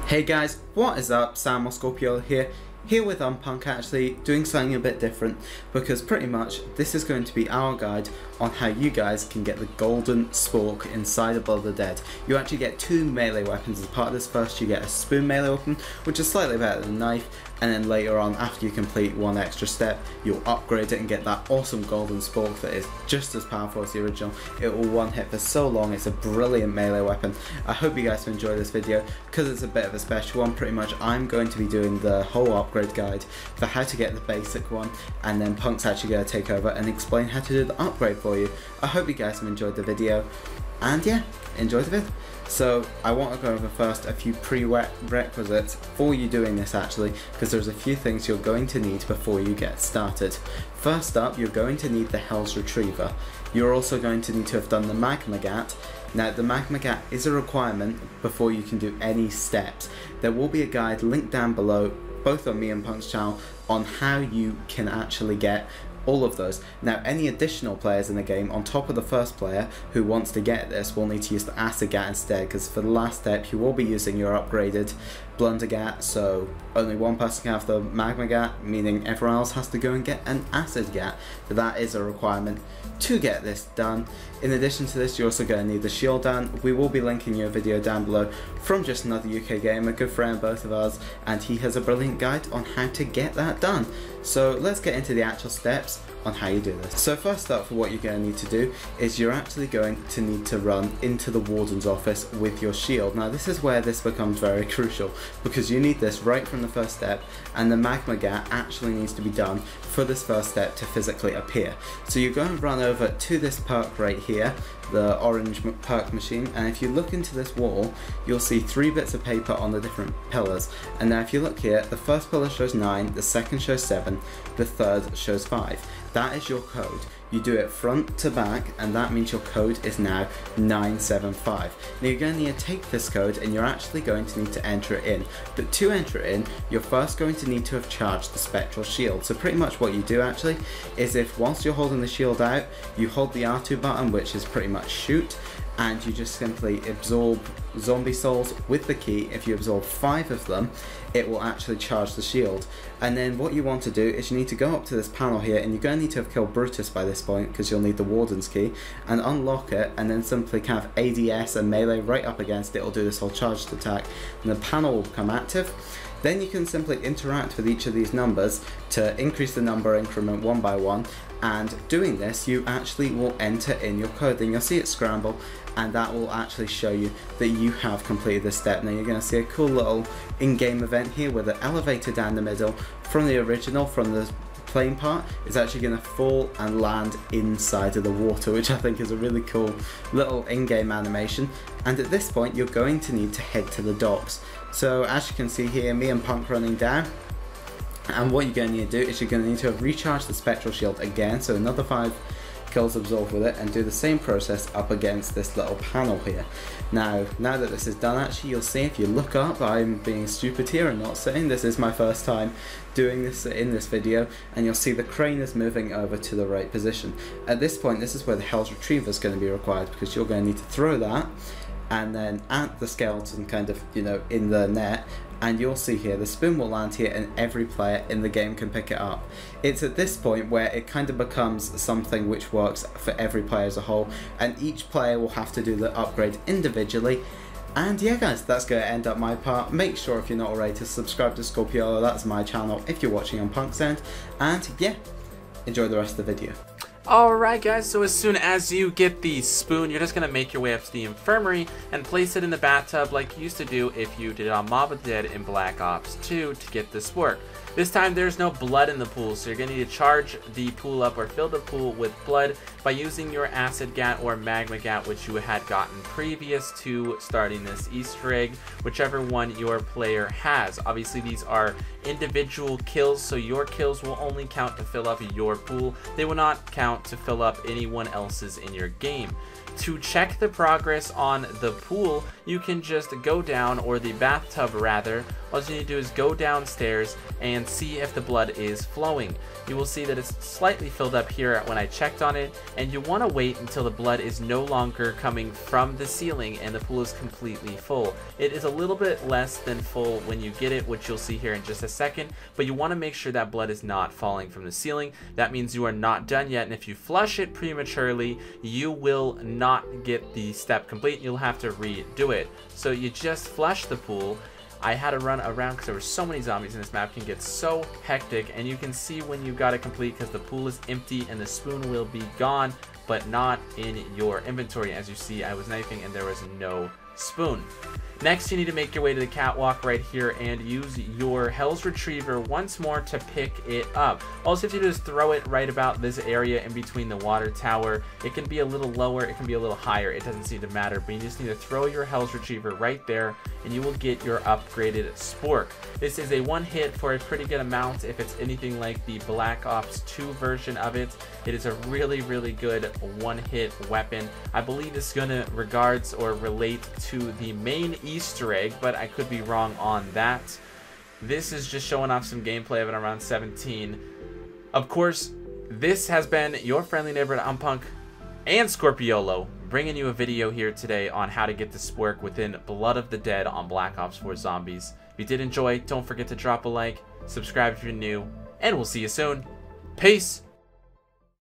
Hey guys, what is up? Sam or Scorpio here with Punk, actually doing something a bit different, because pretty much this is going to be our guide on how you guys can get the golden spork inside of the Dead. You actually get two melee weapons as part of this. First you get a spoon melee weapon, which is slightly better than a knife, and then later on, after you complete one extra step, you'll upgrade it and get that awesome golden spork that is just as powerful as the original. It will one hit for so long. It's a brilliant melee weapon. I hope you guys enjoy this video, because it's a bit of a special one. Pretty much I'm going to be doing the whole upgrade guide for how to get the basic one, and then Punk's actually going to take over and explain how to do the upgrade for you. I hope you guys have enjoyed the video, and yeah, enjoy the vid. So I want to go over first a few prerequisites for you doing this, actually, because there's a few things you're going to need before you get started. First up, you're going to need the Hell's Retriever. You're also going to need to have done the Magma Gat. Now, the Magma Gat is a requirement before you can do any steps. There will be a guide linked down below, both on me and Punk's channel, on how you can actually get all of those. Now, any additional players in the game on top of the first player who wants to get this will need to use the Acid Gat instead, because for the last step you will be using your upgraded Blunder Gat, so only one person can have the Magma Gat, meaning everyone else has to go and get an Acid Gat. So that is a requirement to get this done. In addition to this, you're also going to need the shield down. We will be linking you a video down below from just another UK gamer, a good friend both of ours, and he has a brilliant guide on how to get that done. So let's get into the actual steps on how you do this. So first up, for what you're going to need to do is you're actually going to need to run into the warden's office with your shield. Now this is where this becomes very crucial, because you need this right from the first step, and the Magma Gat actually needs to be done for this first step to physically appear. So you're going to run over to this perk right here, the orange perk machine, and if you look into this wall you'll see 3 bits of paper on the different pillars. And now if you look here, the first pillar shows 9, the second shows 7, the third shows 5. That is your code. You do it front to back, and that means your code is now 975. Now you're going to need to take this code and you're actually going to need to enter it in. But to enter it in, you're first going to need to have charged the spectral shield. So pretty much what you do actually is, if whilst you're holding the shield out, you hold the R2 button, which is pretty much shoot, and you just simply absorb zombie souls with the key. If you absorb 5 of them, it will actually charge the shield. And then what you want to do is you need to go up to this panel here, and you're going to need to have killed Brutus by this point, because you'll need the warden's key, and unlock it, and then simply kind of ADS and melee right up against it. It'll do this whole charged attack, and the panel will become active. Then you can simply interact with each of these numbers to increase the number increment one by one, and doing this you actually will enter in your code. Then you'll see it scramble, and that will actually show you that you have completed this step. Now you're going to see a cool little in-game event here with an elevator down the middle from the original, from the plane part, is actually going to fall and land inside of the water, which I think is a really cool little in-game animation. And at this point you're going to need to head to the docks. So as you can see here, me and Punk running down, and what you're going to need to do is you're going to need to have recharged the spectral shield again, so another 5 kills absorbed with it, and do the same process up against this little panel here. Now that this is done, actually you'll see, if you look up, I'm being stupid here and not saying this is my first time doing this in this video, and you'll see the crane is moving over to the right position. At this point, this is where the Hell's Retriever is going to be required, because you're going to need to throw that and then at the skeleton kind of, you know, in the net, and you'll see here the spoon will land here and every player in the game can pick it up. It's at this point where it kind of becomes something which works for every player as a whole, and each player will have to do the upgrade individually. And yeah guys, that's going to end up my part. Make sure, if you're not already, to subscribe to Scorpio, that's my channel if you're watching on Punk's end, and yeah, enjoy the rest of the video. Alright guys, so as soon as you get the spoon, you're just going to make your way up to the infirmary and place it in the bathtub like you used to do if you did on Mob of the Dead in Black Ops 2 to get this work. This time there's no blood in the pool, so you're going to need to charge the pool up or fill the pool with blood by using your Acid Gat or Magma Gat, which you had gotten previous to starting this Easter egg, whichever one your player has. Obviously these are individual kills, so your kills will only count to fill up your pool. They will not count to fill up anyone else's in your game. To check the progress on the pool, you can just go down, or the bathtub rather. All you need to do is go downstairs and see if the blood is flowing. You will see that it's slightly filled up here when I checked on it, and you want to wait until the blood is no longer coming from the ceiling and the pool is completely full. It is a little bit less than full when you get it, which you'll see here in just a second, but you want to make sure that blood is not falling from the ceiling. That means you are not done yet, and if you flush it prematurely, you will not get the step complete. You'll have to redo it. So you just flush the pool. I had to run around because there were so many zombies, and this map can get so hectic, and you can see when you got it complete because the pool is empty and the spoon will be gone, but not in your inventory. As you see, I was knifing and there was no spoon. Next, you need to make your way to the catwalk right here and use your Hell's Retriever once more to pick it up. All you have to do is throw it right about this area in between the water tower. It can be a little lower, it can be a little higher, it doesn't seem to matter, but you just need to throw your Hell's Retriever right there and you will get your upgraded Spork. This is a one hit for a pretty good amount. If it's anything like the Black Ops 2 version of it, it is a really, really good one hit weapon. I believe this is going to regards or relate to the main Easter egg, but I could be wrong on that. This is just showing off some gameplay of it around 17. Of course, this has been your friendly neighborhood Unpunk and Scorpiolo, bringing you a video here today on how to get the Spork within Blood of the Dead on Black Ops 4 Zombies. If you did enjoy, don't forget to drop a like, subscribe if you're new, and we'll see you soon. Peace!